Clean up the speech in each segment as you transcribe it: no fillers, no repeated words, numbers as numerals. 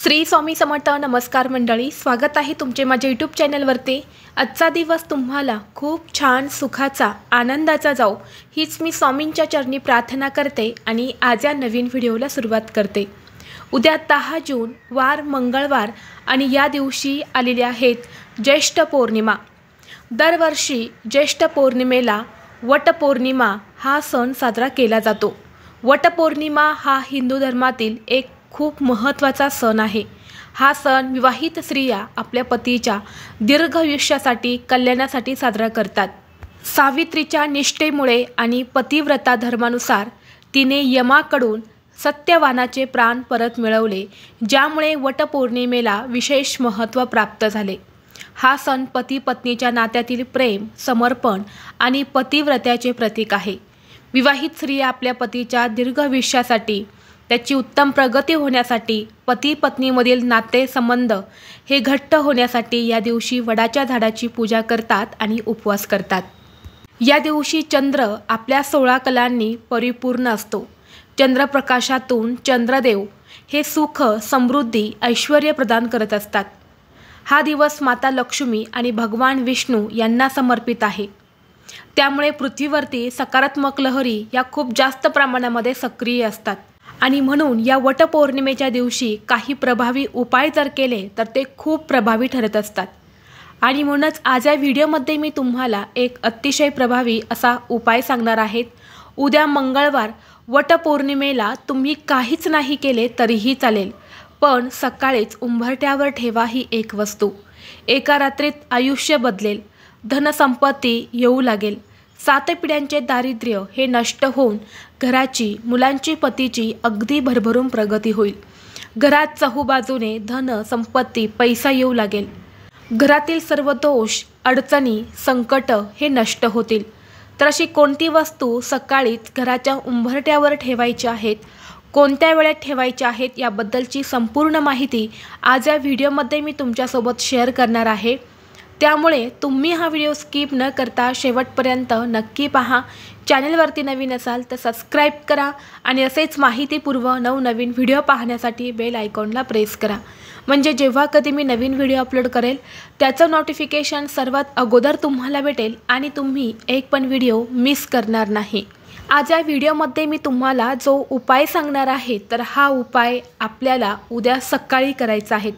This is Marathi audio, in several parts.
श्री स्वामी समर्थ. नमस्कार मंडळी, स्वागत आहे तुमचे माझ्या यूट्यूब चॅनलवरती. आजचा दिवस तुम्हाला खूप छान सुखाचा आनंदाचा जाऊ हीच मी स्वामींच्या चरणी प्रार्थना करते आणि आज या नवीन व्हिडिओला सुरुवात करते. उद्या 10 जून वार मंगळवार आणि या दिवशी आलेली आहेत ज्येष्ठ पौर्णिमा. दरवर्षी ज्येष्ठ पौर्णिमेला वटपौर्णिमा हा सण साजरा केला जातो. वटपौर्णिमा हा हिंदू धर्मातील एक खूप महत्त्वाचा सण आहे. हा सण विवाहित स्त्रिया आपल्या पतीच्या दीर्घ आयुष्यासाठी कल्याणासाठी साजरा करतात. सावित्रीच्या निष्ठेमुळे आणि पतिव्रता धर्मानुसार तिने यमाकडून सत्यवानाचे प्राण परत मिळवले, ज्यामुळे वटपौर्णिमेला विशेष महत्त्व प्राप्त झाले. हा सण पती पत्नीच्या नात्यातील प्रेम, समर्पण आणि पतिव्रत्याचे प्रतीक आहे. विवाहित स्त्रिया आपल्या पतीच्या दीर्घ आयुष्यासाठी, त्याची उत्तम प्रगती होण्यासाठी, पती पत्नीमधील नातेसंबंध हे घट्ट होण्यासाठी या दिवशी वडाच्या झाडाची पूजा करतात आणि उपवास करतात. या दिवशी चंद्र आपल्या 16 कलांनी परिपूर्ण असतो. चंद्रप्रकाशातून चंद्रदेव हे सुख, समृद्धी, ऐश्वर्य प्रदान करत असतात. हा दिवस माता लक्ष्मी आणि भगवान विष्णू यांना समर्पित आहे. त्यामुळे पृथ्वीवरती सकारात्मक लहरी या खूप जास्त प्रमाणामध्ये सक्रिय असतात आणि म्हणून या वटपौर्णिमेच्या दिवशी काही प्रभावी उपाय जर केले तर ते खूप प्रभावी ठरत असतात. आणि म्हणूनच आज या व्हिडिओमध्ये मी तुम्हाला एक अतिशय प्रभावी असा उपाय सांगणार आहेत. उद्या मंगळवार वटपौर्णिमेला तुम्ही काहीच नाही केले तरीही चालेल, पण सकाळीच उंबरठ्यावर ठेवा ही एक वस्तू. एका रात्रीत आयुष्य बदलेल, धनसंपत्ती येऊ लागेल. 7 पिढ्यांचे दारिद्र्य हे नष्ट होऊन घराची, मुलांची, पतीची अगदी भरभरून प्रगती होईल. घरात चहूबाजूने धन, संपत्ती, पैसा येऊ लागेल. घरातील सर्व दोष, अडचणी, संकट हे नष्ट होतील. तर अशी कोणती वस्तू सकाळीच घराच्या उंबरठ्यावर ठेवायची आहेत, कोणत्या वेळेत ठेवायच्या आहेत याबद्दलची संपूर्ण माहिती आज या व्हिडिओमध्ये मी तुमच्यासोबत शेअर करणार आहे. त्यामुळे तुम्ही हा व्हिडिओ स्किप न करता शेवटपर्यंत नक्की पहा. चॅनलवरती नवीन असाल तर सबस्क्राईब करा आणि असेच माहितीपूर्व नवनवीन व्हिडिओ पाहण्यासाठी बेल आयकॉनला प्रेस करा. म्हणजे जेव्हा कधी मी नवीन व्हिडिओ अपलोड करेल त्याचं नोटिफिकेशन सर्वात अगोदर तुम्हाला भेटेल आणि तुम्ही एक पण व्हिडिओ मिस करणार नाही. आज या व्हिडिओमध्ये मी तुम्हाला जो उपाय सांगणार आहे तर हा उपाय आपल्याला उद्या सकाळी करायचा आहे.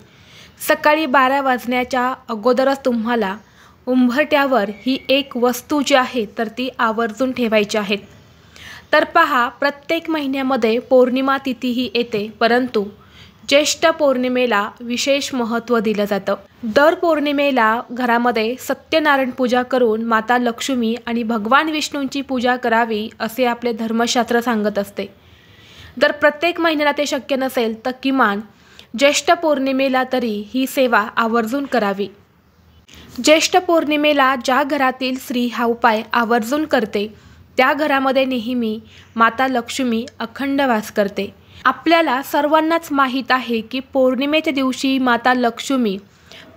सकाळी 12 वाजण्याच्या अगोदरच तुम्हाला उंबरठ्यावर ही एक वस्तू जी आहे तर ती आवर्जून ठेवायची आहे. तर पहा, प्रत्येक महिन्यामध्ये पौर्णिमा तिथी ही येते, परंतु ज्येष्ठ पौर्णिमेला विशेष महत्त्व दिलं जातं. दर पौर्णिमेला घरामध्ये सत्यनारायण पूजा करून माता लक्ष्मी आणि भगवान विष्णूंची पूजा करावी असे आपले धर्मशास्त्र सांगत असते. जर प्रत्येक महिन्याला ते शक्य नसेल तर किमान ज्येष्ठ पौर्णिमेला तरी ही सेवा आवर्जून करावी. ज्येष्ठ पौर्णिमेला ज्या घरातील स्त्री हा उपाय आवर्जून करते त्या घरामध्ये नेहमी माता लक्ष्मी अखंड वास करते. आपल्याला सर्वांनाच माहीत आहे की पौर्णिमेच्या दिवशी माता लक्ष्मी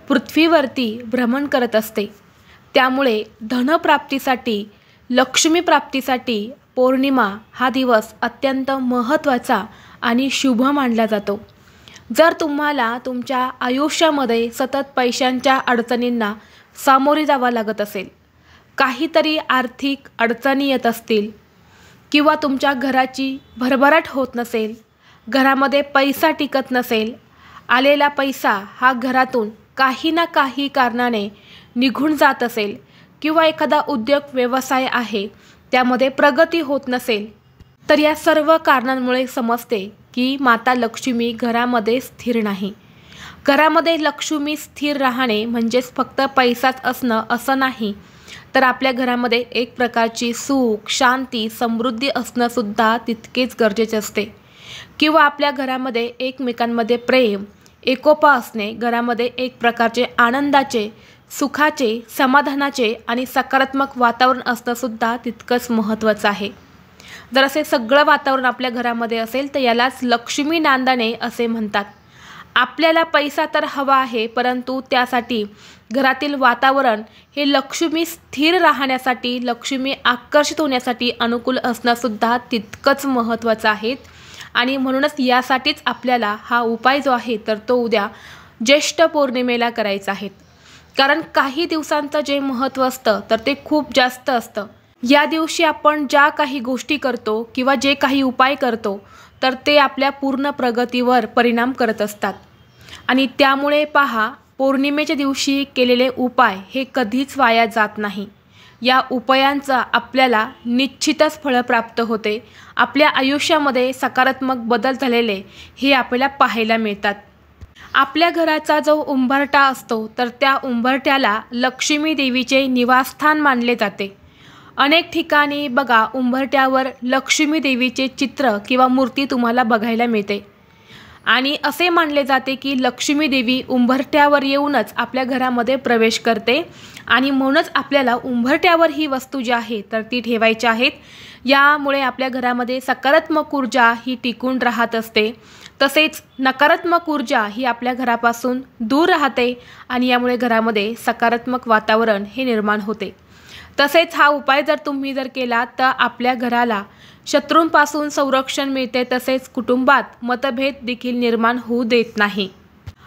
पृथ्वीवरती भ्रमण करत असते. त्यामुळे धनप्राप्तीसाठी, लक्ष्मी प्राप्तीसाठी पौर्णिमा हा दिवस अत्यंत महत्त्वाचा आणि शुभ मानला जातो. जर तुम्हाला तुमच्या आयुष्यामध्ये सतत पैशांच्या अडचणींना सामोरे जावं लागत असेल, काहीतरी आर्थिक अडचणी येत असतील किंवा तुमच्या घराची भरभराट होत नसेल, घरामध्ये पैसा टिकत नसेल, आलेला पैसा हा घरातून काही ना काही कारणाने निघून जात असेल किंवा एखादा उद्योग व्यवसाय आहे त्यामध्ये प्रगती होत नसेल, तर या सर्व कारणांमुळे समजते की माता लक्ष्मी घरामध्ये स्थिर नाही. घरामध्ये लक्ष्मी स्थिर राहणे म्हणजेच फक्त पैसाच असणं असं नाही, तर आपल्या घरामध्ये एक प्रकारची सुख, शांती, समृद्धी असणं सुद्धा तितकेच गरजेचे असते. किंवा आपल्या घरामध्ये एकमेकांमध्ये प्रेम, एकोपा असणे, घरामध्ये एक प्रकारचे आनंदाचे, सुखाचे, समाधानाचे आणि सकारात्मक वातावरण असणं सुद्धा तितकंच महत्त्वाचं आहे. जर असे सगळं वातावरण आपल्या घरामध्ये असेल तर यालाच लक्ष्मी नांदणे असे म्हणतात. आपल्याला पैसा तर हवा आहे, परंतु त्यासाठी घरातील वातावरण हे लक्ष्मी स्थिर राहण्यासाठी, लक्ष्मी आकर्षित होण्यासाठी अनुकूल असणं सुद्धा तितकंच महत्त्वाचं आहे. आणि म्हणूनच यासाठीच आपल्याला हा उपाय जो आहे तर तो उद्या ज्येष्ठ पौर्णिमेला करायचा आहे। कारण काही दिवसांचं जे महत्त्व असतं तर ते खूप जास्त असतं। या दिवशी आपण ज्या काही गोष्टी करतो किंवा जे काही उपाय करतो तर ते आपल्या पूर्ण प्रगतीवर परिणाम करत असतात। आणि त्यामुळे पहा, पौर्णिमेच्या दिवशी केलेले उपाय हे कधीच वाया जात नाही। या उपायांचा आपल्याला निश्चितच फळ प्राप्त होते। आपल्या आयुष्यामध्ये सकारात्मक बदल झालेले हे आपल्याला पाहायला मिळतात। आपल्या घराचा जो उंबरठा असतो तर त्या उंबरठ्याला लक्ष्मी देवीचे निवासस्थान मानले जाते। अनेक ठिकाणी बघा, उंबरठ्यावर लक्ष्मी देवीचे चित्र किंवा मूर्ती तुम्हाला बघायला मिळते आणि असे मानले जाते की लक्ष्मी देवी उंबरठ्यावर येऊनच आपल्या घरामध्ये प्रवेश करते आणि म्हणूनच आपल्याला उंबरठ्यावर ही वस्तू जी आहे तर ती ठेवायची आहेत। यामुळे आपल्या घरामध्ये सकारात्मक ऊर्जा ही टिकून राहत असते, तसेच नकारात्मक ऊर्जा ही आपल्या घरापासून दूर राहते आणि यामुळे घरामध्ये सकारात्मक वातावरण हे निर्माण होते। तसेच हा उपाय जर तुम्ही केला तर आपल्या घराला शत्रूंपासून संरक्षण मिळते, तसेच कुटुंबात मतभेद देखील निर्माण होऊ देत नाही।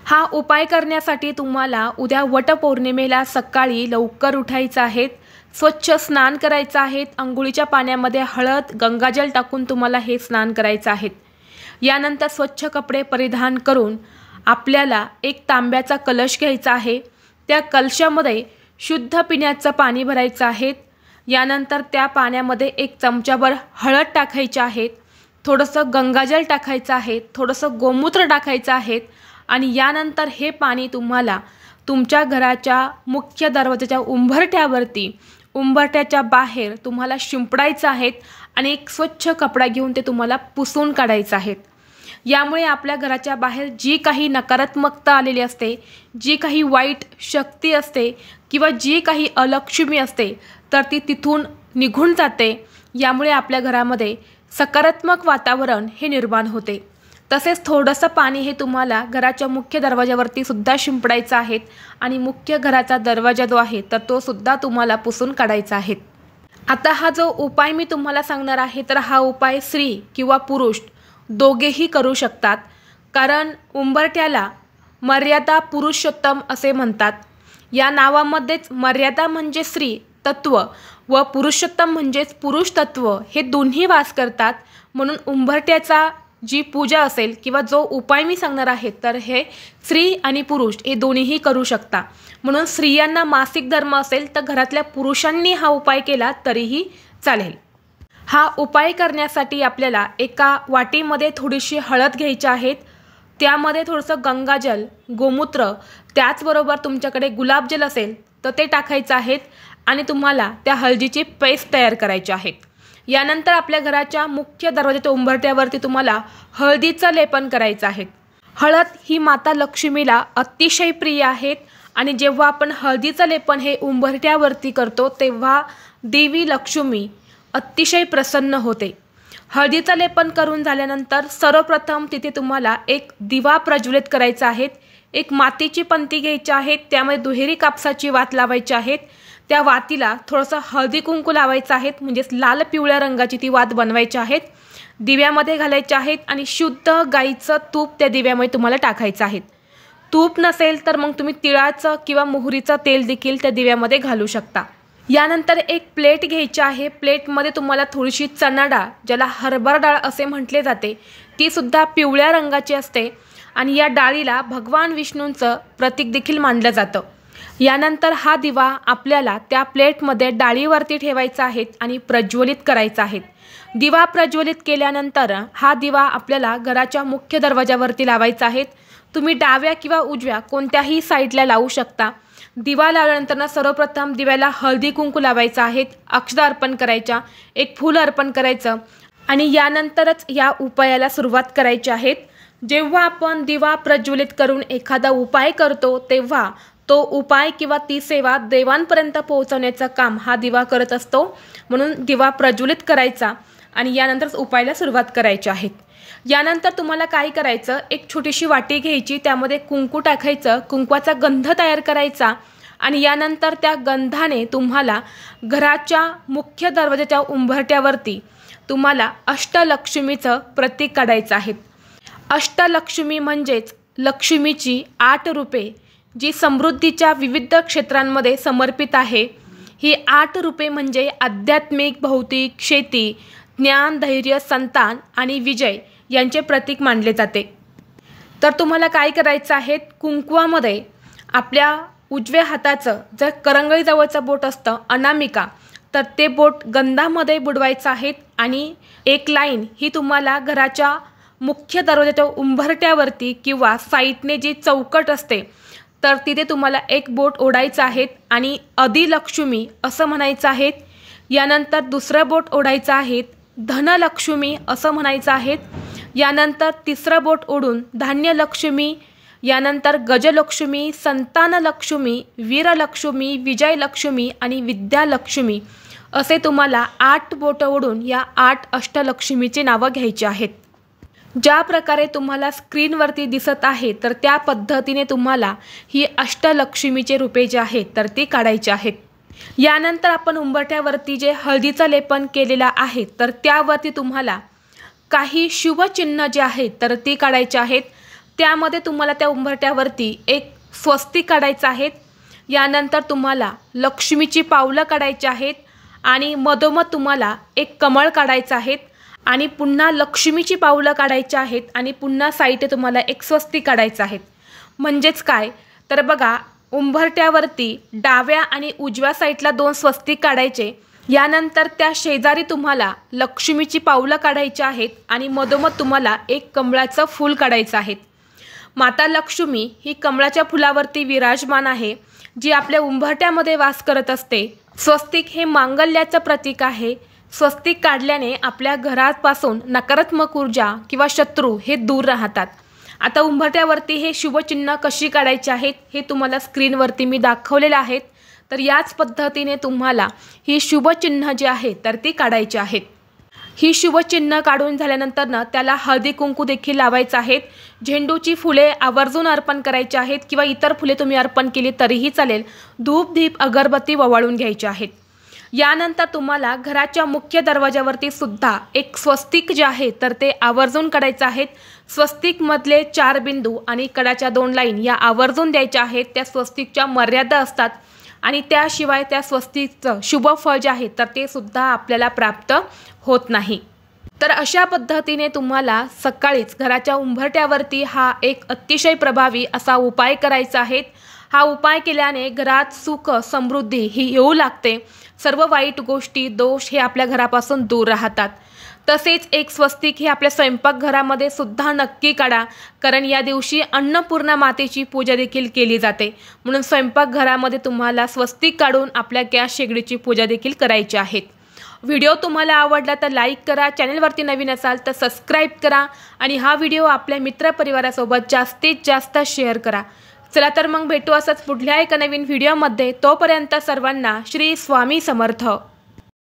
हा उपाय करण्यासाठी तुम्हाला उद्या वटपौर्णिमेला सकाळी लवकर उठायचं आहे, स्वच्छ स्नान करायचं आहे, अंघोळीच्या पाण्यामध्ये हळद गंगाजल टाकून तुम्हाला हे स्नान करायचं आहे। यानंतर स्वच्छ कपडे परिधान करून आपल्याला एक तांब्याचा कलश घ्यायचा आहे। त्या कलशामध्ये शुद्ध पिण्याचं पाणी भरायचं आहे। यानंतर त्या पाण्यामध्ये एक चमचाभर हळद टाकायची आहे, थोडंसं गंगाजल टाकायचं आहे, थोडंसं गोमूत्र टाकायचं आहे आणि यानंतर हे पाणी तुम्हाला तुमच्या घराच्या मुख्य दरवाजाच्या उंबरठ्यावरती, उंबरठ्याच्या बाहेर तुम्हाला शिंपडायचं आहे आणि एक स्वच्छ कपडा घेऊन ते तुम्हाला पुसून काढायचं आहे। यामुळे आपल्या घराच्या बाहेर जी काही नकारात्मकता आलेली असते, जी काही वाईट शक्ती असते किंवा जी काही अलक्ष्मी असते तर ती तिथून निघून जाते। यामुळे आपल्या घरामध्ये सकारात्मक वातावरण हे निर्माण होते। तसेच थोडंसं पाणी हे तुम्हाला घराच्या मुख्य दरवाजावरती सुद्धा शिंपडायचं आहे आणि मुख्य घराचा दरवाजा जो आहे तर तो सुद्धा तुम्हाला पुसून काढायचा आहे। आता हा जो उपाय मी तुम्हाला सांगणार आहे तर हा उपाय स्त्री किंवा पुरुष दोघेही करू शकतात। कारण उंबरठ्याला मर्यादा पुरुषोत्तम असे म्हणतात। या नावामध्येच मर्यादा म्हणजे स्त्री तत्व व पुरुषोत्तम म्हणजेच पुरुष तत्व हे दोन्ही वास करतात। म्हणून उंबरठ्याचा जी पूजा असेल किंवा जो उपाय मी सांगणार आहे तर हे स्त्री आणि पुरुष हे दोन्हीही करू शकता। म्हणून स्त्रियांना मासिक धर्म असेल तर घरातल्या पुरुषांनी हा उपाय केला तरीही चालेल। हा उपाय करण्यासाठी आपल्याला एका वाटीमध्ये थोडीशी हळद घ्यायची आहे, त्यामध्ये थोडंसं गंगाजल, गोमूत्र, त्याचबरोबर तुमच्याकडे गुलाबजल असेल तर ते टाकायचं आहे आणि तुम्हाला त्या हळदीची पेस्ट तयार करायची आहे। यानंतर आपल्या घराच्या मुख्य दरवाजाच्या उंबरठ्यावरती तुम्हाला हळदीचं लेपन करायचं आहे। हळद ही माता लक्ष्मीला अतिशय प्रिय आहे आणि जेव्हा आपण हळदीचं लेपन हे उंबरठ्यावरती करतो तेव्हा देवी लक्ष्मी अतिशय प्रसन्न होते। हळदीचं लेपन करून झाल्यानंतर सर्वप्रथम तिथे तुम्हाला एक दिवा प्रज्वलित करायचा आहे। एक मातीची पंती घ्यायची आहे, त्यामध्ये दुहेरी कापसाची वात लावायची आहे। त्या वातीला थोडंसं हळदी कुंकू लावायचं आहे, म्हणजेच लाल पिवळ्या रंगाची ती वात बनवायची आहे, दिव्यामध्ये घालायचे आहेत आणि शुद्ध गाईचं तूप त्या दिव्यामध्ये तुम्हाला टाकायचं आहे। तूप नसेल तर मग तुम्ही तिळाचं किंवा मोहरीचं तेल देखील त्या दिव्यामध्ये घालू शकता। यानंतर एक प्लेट घ्यायची आहे, प्लेटमध्ये तुम्हाला थोडीशी चणा डाळ, ज्याला हरभरा डाळ असे म्हटले जाते, ती सुद्धा पिवळ्या रंगाची असते आणि या डाळीला भगवान विष्णूंचं प्रतीक देखील मानलं जातं। यानंतर हा दिवा आपल्याला त्या प्लेटमध्ये डाळीवरती ठेवायचा आहे आणि प्रज्वलित करायचा आहे। दिवा प्रज्वलित केल्यानंतर हा दिवा आपल्याला घराच्या मुख्य दरवाजावरती लावायचा आहे। तुम्ही डाव्या किंवा उजव्या कोणत्याही साईडला लावू शकता। दिवा लावल्यानंतर सर्वप्रथम दिव्याला हळदी कुंकू लावायचं आहे, अक्षता अर्पण करायच्या, एक फूल अर्पण करायचं आणि यानंतरच या उपायाला सुरुवात करायची आहे। जेव्हा आपण दिवा प्रज्वलित करून एखादा उपाय करतो तेव्हा तो उपाय किंवा ती सेवा देवांपर्यंत पोहोचवण्याचं काम हा दिवा करत असतो। म्हणून दिवा प्रज्वलित करायचा आणि यानंतर उपायाला सुरुवात करायची आहे। यानंतर तुम्हाला काय करायचं, एक छोटीशी वाटी घ्यायची, त्यामध्ये कुंकू टाकायचं, कुंकवाचा गंध तयार करायचा आणि यानंतर त्या गंधाने तुम्हाला घराच्या मुख्य दरवाजाच्या उंबरठ्यावरती तुम्हाला अष्टलक्ष्मीचं प्रतीक काढायचं आहे। अष्टलक्ष्मी म्हणजेच लक्ष्मीची 8 रूपे जी समृद्धीच्या विविध क्षेत्रांमध्ये समर्पित आहे। ही 8 रूपे म्हणजे आध्यात्मिक, भौतिक, शेती, ज्ञान, धैर्य, संतान आणि विजय यांचे प्रतीक मानले जाते। तर तुम्हाला काय करायचं आहे, कुंकवामध्ये आपल्या उजव्या हाताचं जर करंगळीजवळचं बोट असतं अनामिका, तर ते बोट गंधामध्ये बुडवायचं आहे आणि एक लाईन ही तुम्हाला घराच्या मुख्य दरवाजाच्या उंबरट्यावरती किंवा साईडने जी चौकट असते तर तिथे तुम्हाला एक बोट ओढायचं आहे आणि अधिलक्ष्मी असं म्हणायचं आहे। यानंतर दुसरं बोट ओढायचं आहे, धनलक्ष्मी असं म्हणायचं आहे। यानंतर तिसरं बोट ओढून धान्यलक्ष्मी, यानंतर गजलक्ष्मी, संतानलक्ष्मी, वीरलक्ष्मी, विजयलक्ष्मी आणि विद्यालक्ष्मी असे तुम्हाला 8 बोट ओढून या 8 अष्टलक्ष्मीची नावं घ्यायची आहेत। ज्या प्रकारे तुम्हाला स्क्रीनवरती दिसत आहे तर त्या पद्धतीने तुम्हाला ही अष्टलक्ष्मीचे रूपे जे आहेत तर ती काढायची आहेत। यानंतर आपण उंबरठ्यावरती जे हळदीचं लेपन केलेलं आहे तर त्यावरती तुम्हाला काही शुभचिन्ह जे आहेत तर ती काढायची आहेत। त्यामध्ये तुम्हाला त्या उंबरठ्यावरती एक स्वस्तिक काढायचं आहे। यानंतर तुम्हाला लक्ष्मीची पावलं काढायची आहेत आणि मधोमध तुम्हाला एक कमळ काढायचं आहे आणि पुन्हा लक्ष्मीची पावलं काढायची आहेत आणि पुन्हा साईडे तुम्हाला एक स्वस्तिक काढायचं आहे। म्हणजेच काय तर बघा, उंबरठ्यावरती डाव्या आणि उजव्या साईडला 2 स्वस्तिक काढायचे। यानंतर त्या शेजारी तुम्हाला लक्ष्मीची पावलं काढायची आहेत आणि मधोमध तुम्हाला एक कमळाचं फूल काढायचं आहे। माता लक्ष्मी ही कमळाच्या फुलावरती विराजमान आहे, जी आपल्या उंबरठ्यामध्ये वास करत असते। स्वस्तिक हे मांगल्याचं प्रतीक आहे। स्वस्तिक काढल्याने आपल्या घरापासून नकारात्मक ऊर्जा किंवा शत्रू हे दूर राहतात। आता उंबरठ्यावरती हे शुभचिन्ह कशी काढायचे आहेत हे तुम्हाला स्क्रीनवरती मी दाखवलेलं आहे। तर याच पद्धतीने तुम्हाला ही शुभचिन्ह जी आहेत तर ती काढायची आहेत। ही शुभचिन्ह काढून झाल्यानंतर ना त्याला हळदी कुंकू देखील लावायचं आहे। झेंडूची फुले आवर्जून अर्पण करायची आहेत किंवा इतर फुले तुम्ही अर्पण केली तरीही चालेल। धूप, दीप, अगरबत्ती ओवाळून घ्यायची आहेत। यानंतर तुम्हाला घराच्या मुख्य दरवाजावरती सुद्धा एक स्वस्तिक जे आहे तर ते आवर्जून काढायचं आहे। स्वस्तिक मधले 4 बिंदू आणि कडाच्या 2 लाईन या आवर्जून द्यायच्या आहेत। त्या स्वस्तिकच्या मर्यादा असतात आणि त्याशिवाय त्या स्वस्तिकचं शुभ फळ जे आहे तर ते सुद्धा आपल्याला प्राप्त होत नाही। तर अशा पद्धतीने तुम्हाला सकाळीच घराच्या उंबरठ्यावरती हा एक अतिशय प्रभावी असा उपाय करायचा आहे। हा उपाय केल्याने घरात सुख, समृद्धी ही येऊ लागते। सर्व वाईट गोष्टी, दोष हे आपल्या घरापासून दूर राहतात। तसेच एक स्वस्तिक हे आपल्या स्वयंपाकघरामध्ये सुद्धा नक्की काढा, कारण या दिवशी अन्नपूर्णा मातेची पूजा देखील केली जाते। म्हणून स्वयंपाकघरामध्ये तुम्हाला स्वस्तिक काढून आपल्या गॅस शेगडीची पूजा देखील करायची आहे। व्हिडिओ तुम्हाला आवडला तर लाईक करा, चॅनलवरती नवीन असाल तर सबस्क्राईब करा आणि हा व्हिडिओ आपल्या मित्रपरिवारासोबत जास्तीत जास्त शेअर करा। चला तर मग भेटू असंच पुढल्या एका नवीन व्हिडिओमध्ये। तोपर्यंत सर्वांना श्री स्वामी समर्थ।